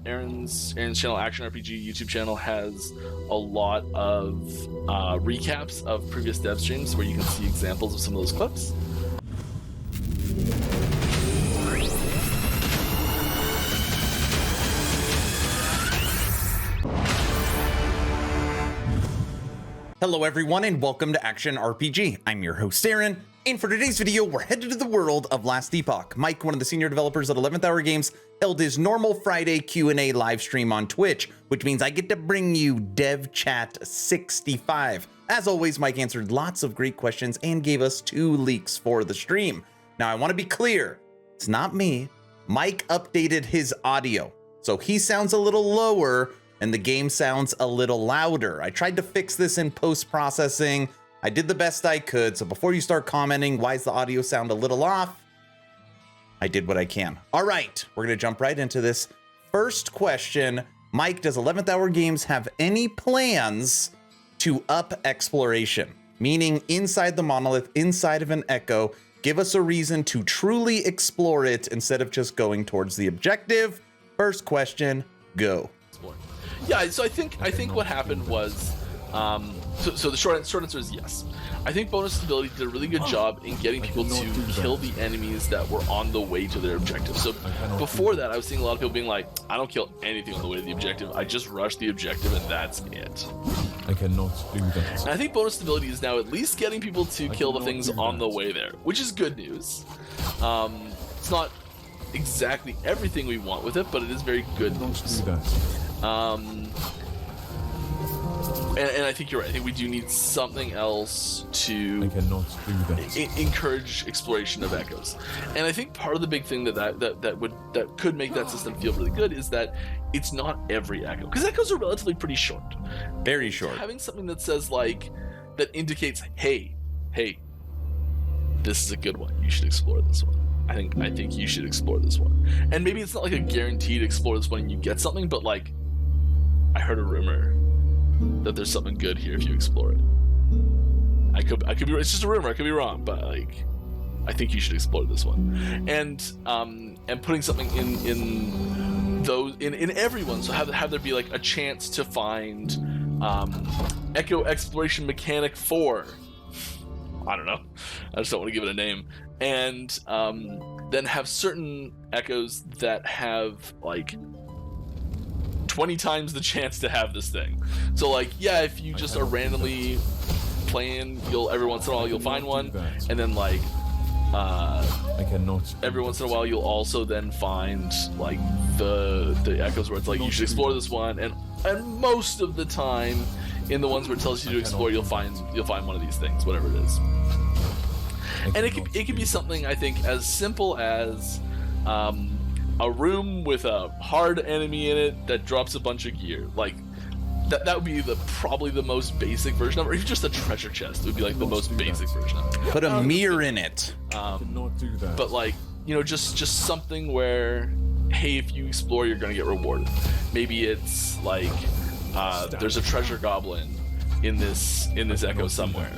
Aaron's channel, Action RPG YouTube channel, has a lot of recaps of previous dev streams where you can see examples of some of those clips. Hello everyone and welcome to Action RPG. I'm your host Aaron, and for today's video we're headed to the world of Last Epoch. Mike, one of the senior developers at 11th Hour Games, held his normal Friday Q&A live stream on Twitch, which means I get to bring you Dev Chat 65. As always, Mike answered lots of great questions and gave us 2 leaks for the stream. Now I want to be clear, it's not me. Mike updated his audio, so he sounds a little lower and the game sounds a little louder. I tried to fix this in post-processing. I did the best I could, so before you start commenting, why does the audio sound a little off? I did what I can. All right, we're gonna jump right into this. First question, Mike, does 11th Hour Games have any plans to up exploration? Meaning inside the monolith, inside of an echo, give us a reason to truly explore it instead of just going towards the objective. First question, go. Yeah, so I think what happened was, so the short answer is yes. I think Bonus Stability did a really good job in getting people to kill the enemies that were on the way to their objective. So before that, I was seeing a lot of people being like, I don't kill anything on the way to the objective. I just rush the objective and that's it. I cannot do that. And I think Bonus Stability is now at least getting people to kill the things on the way there, which is good news. It's not exactly everything we want with it, but it is very good news. And I think you're right. I think we do need something else to encourage exploration of echoes. And I think part of the big thing that could make that system feel really good is that it's not every echo, because echoes are relatively pretty short. Very short. Having something that says that indicates, hey, this is a good one. You should explore this one. I think you should explore this one. And maybe it's not like a guaranteed explore this one and you get something, but like, I heard a rumor that there's something good here if you explore it. I could be, it's just a rumor, I could be wrong, but like, I think you should explore this one. And putting something in everyone, so have there be like a chance to find Echo Exploration Mechanic 4. I don't know. I just don't want to give it a name. And then have certain echoes that have like 20 times the chance to have this thing. So like, yeah, if you just are randomly playing, every once in a while you'll find one, and then like every once in a while you'll also then find like the echoes where it's like you should explore this one, and most of the time in the ones where it tells you to explore, you'll find one of these things, whatever it is. And it could be something, I think, as simple as a room with a hard enemy in it that drops a bunch of gear. Like that would be probably the most basic version of it. Or even just a treasure chest would be like the most basic version of it. Put a mirror in it. But like, just something where, hey, if you explore, you're gonna get rewarded. Maybe it's like there's a treasure goblin in this echo somewhere.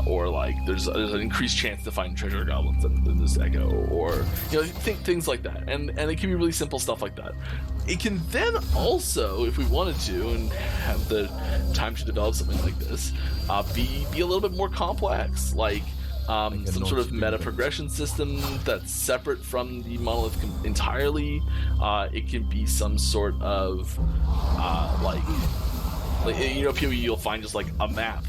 Or like there's an increased chance to find treasure goblins in this echo, or things like that, and it can be really simple stuff like that. It can then also, if we wanted to and have the time to develop something like this, be a little bit more complex, like some sort of meta progression system that's separate from the monolith entirely. It can be some sort of PoE, you'll find just like a map.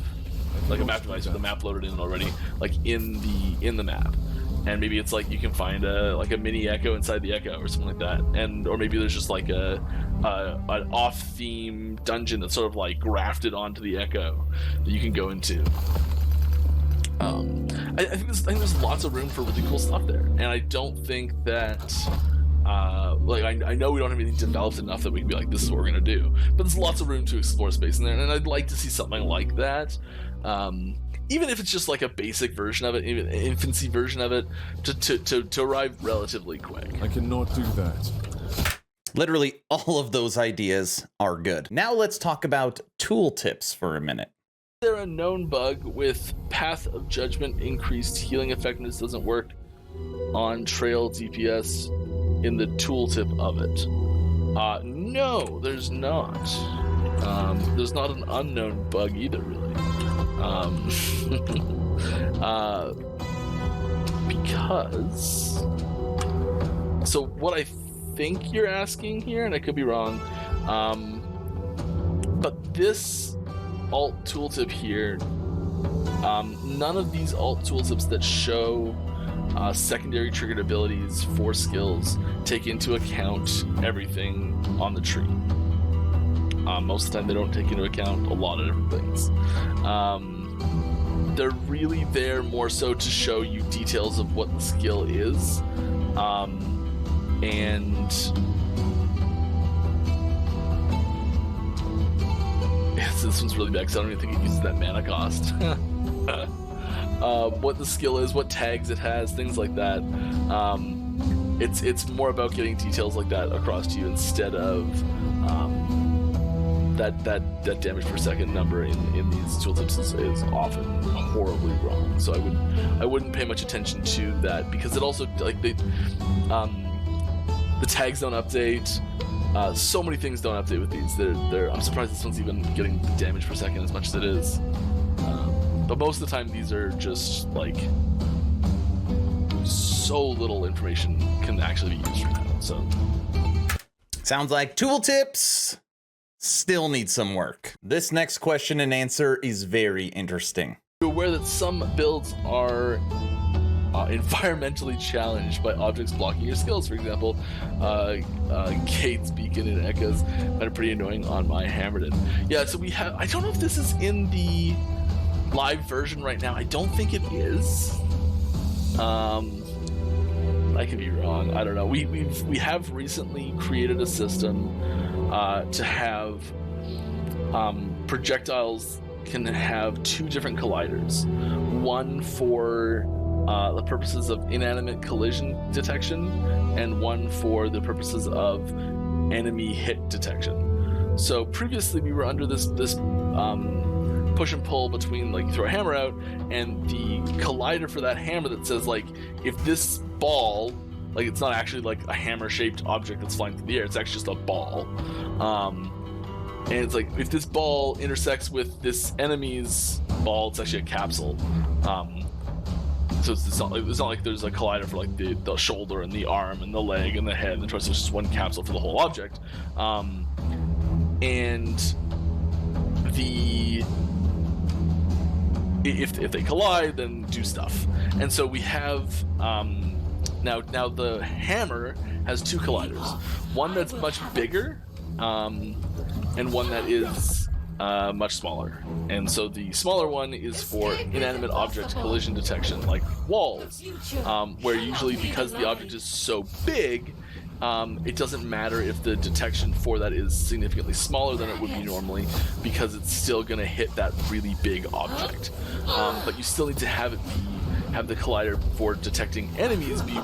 Like a map device with a map loaded in already, like in the map, and maybe it's like you can find a mini echo inside the echo or something like that, or maybe there's just like an off-theme dungeon that's sort of like grafted onto the echo that you can go into. I think there's lots of room for really cool stuff there, and I don't think that. I know we don't have anything developed enough that we can be like, this is what we're gonna do, but there's lots of room to explore space in there, and I'd like to see something like that. Even if it's just like a basic version of it, even an infancy version of it, to arrive relatively quick. I cannot do that. Literally all of those ideas are good. Now let's talk about tooltips for a minute. Is there a known bug with Path of Judgment increased healing effectiveness doesn't work on trail DPS in the tooltip of it? No, there's not. There's not an unknown bug either, really. Because... So what I think you're asking here, and I could be wrong, but this alt tooltip here, none of these alt tooltips that show secondary triggered abilities for skills take into account everything on the tree. Most of the time they don't take into account a lot of different things. They're really there more so to show you details of what the skill is. And this one's really bad because I don't even think it uses that mana cost. What the skill is, what tags it has, things like that. It's more about getting details like that across to you instead of that damage per second number in these tooltips is often horribly wrong. So I wouldn't pay much attention to that because it also the tags don't update. So many things don't update with these. I'm surprised this one's even getting damage per second as much as it is. But most of the time, these are just like so little information can actually be used from that. So sounds like tooltips still need some work. This next question and answer is very interesting. You're aware that some builds are environmentally challenged by objects blocking your skills. For example, Kate's beacon and Echoes are pretty annoying on my Hammerden. Yeah, so we have. I don't know if this is in the live version right now. I don't think it is. I could be wrong. I don't know. We have recently created a system to have projectiles can have two different colliders. One for the purposes of inanimate collision detection, and one for the purposes of enemy hit detection. So previously we were under this push and pull between, like, you throw a hammer out and the collider for that hammer that says, like, if this ball, like, it's not actually like a hammer shaped object that's flying through the air, it's actually just a ball, and it's like if this ball intersects with this enemy's ball, it's actually a capsule. So it's not like there's a collider for like the shoulder and the arm and the leg and the head and the torso. It's just one capsule for the whole object. And if they collide, then do stuff. And so we have now the hammer has two colliders. One that's much bigger, and one that is much smaller. And so the smaller one is for inanimate object collision detection, like walls, where usually because the object is so big, it doesn't matter if the detection for that is significantly smaller than it would be normally, because it's still going to hit that really big object. But you still need to have the collider for detecting enemies be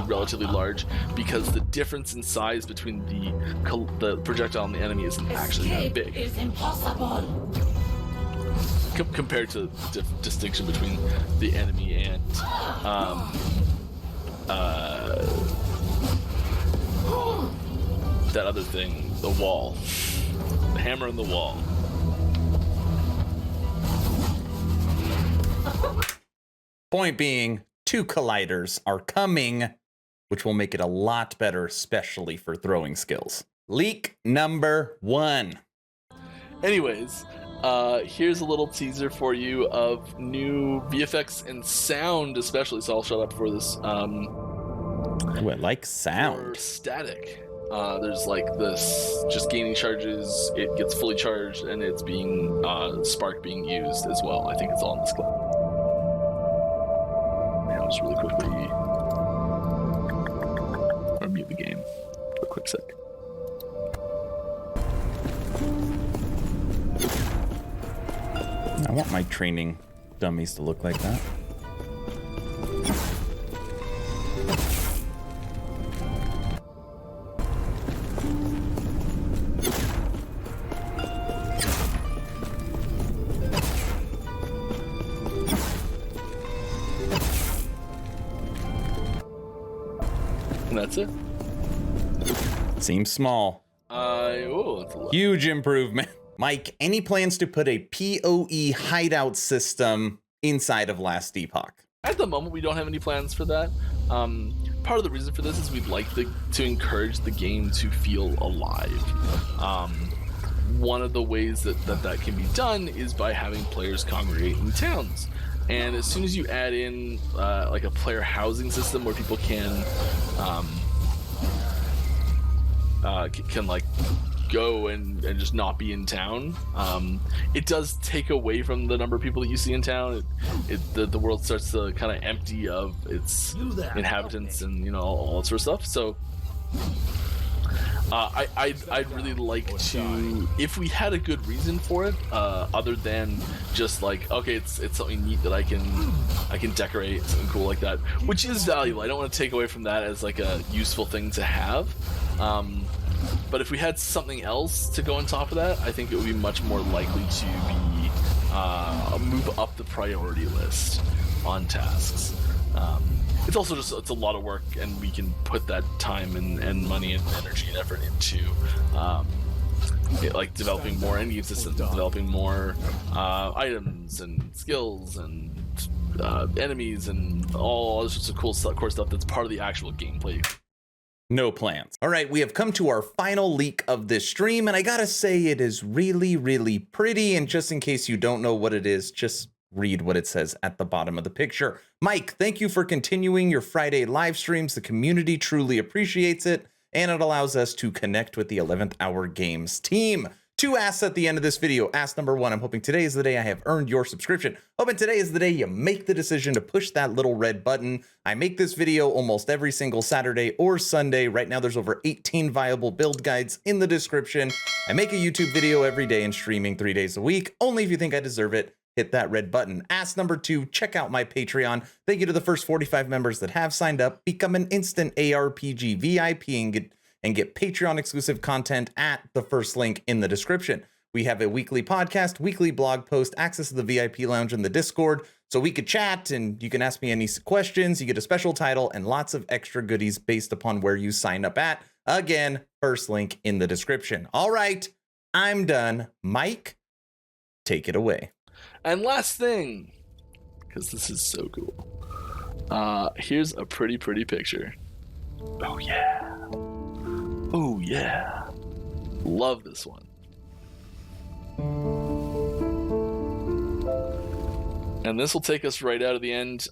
relatively large, because the difference in size between the projectile and the enemy isn't actually that big. Is impossible. Compared to the distinction between the enemy and that other thing, the wall, the hammer and the wall. Point being, two colliders are coming, which will make it a lot better, especially for throwing skills. Leak number 1. Anyways, here's a little teaser for you of new VFX and sound, especially. So I'll shut up for this. Ooh, I like sound. For static. There's like this just gaining charges, it gets fully charged, and it's being spark being used as well. I think it's all in this clip. I'll just really quickly mute the game for a quick sec. I want my training dummies to look like that. And that's it. Seems small. That's a lot. Huge improvement. Mike, any plans to put a PoE hideout system inside of Last Epoch? At the moment, we don't have any plans for that. Part of the reason for this is we'd like to encourage the game to feel alive. One of the ways that can be done is by having players congregate in towns. And as soon as you add in like a player housing system where people can like go and just not be in town, it does take away from the number of people that you see in town. The world starts to kind of empty of its inhabitants and all that sort of stuff. So I'd really like to, if we had a good reason for it, other than just like, okay, it's something neat that I can decorate, something cool like that, which is valuable. I don't want to take away from that as like a useful thing to have. But if we had something else to go on top of that, I think it would be much more likely to be move up the priority list on tasks. It's also it's a lot of work, and we can put that time and money and energy and effort into like developing more endgame systems, developing more items and skills and enemies and all sorts of cool stuff, core stuff that's part of the actual gameplay. No plans. All right, we have come to our final leak of this stream, and I gotta say it is really, really pretty. And just in case you don't know what it is, just read what it says at the bottom of the picture. Mike, thank you for continuing your Friday live streams. The community truly appreciates it, and it allows us to connect with the 11th Hour Games team. 2 asks at the end of this video. Ask number 1, I'm hoping today is the day I have earned your subscription. Hoping today is the day you make the decision to push that little red button. I make this video almost every single Saturday or Sunday. Right now there's over 18 viable build guides in the description. I make a YouTube video every day and streaming 3 days a week. Only if you think I deserve it, hit that red button. Ask number 2, check out my Patreon. Thank you to the first 45 members that have signed up. Become an instant ARPG VIP and get Patreon exclusive content at the first link in the description. We have a weekly podcast, weekly blog post, access to the VIP lounge and the Discord, so we could chat and you can ask me any questions. You get a special title and lots of extra goodies based upon where you sign up at. Again, first link in the description. All right, I'm done. Mike, take it away. And last thing, because this is so cool, here's a pretty picture. Oh yeah. Oh yeah, love this one. And this will take us right out of the end.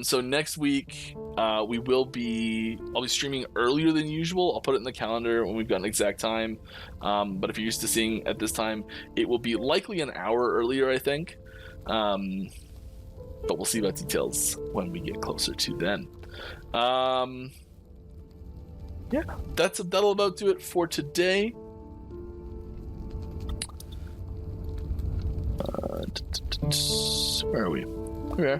So next week, I'll be streaming earlier than usual. I'll put it in the calendar when we've got an exact time. But if you're used to seeing at this time, it will be likely an hour earlier, I think. But we'll see about details when we get closer to then. Yeah, that'll about do it for today. Where are we? Okay.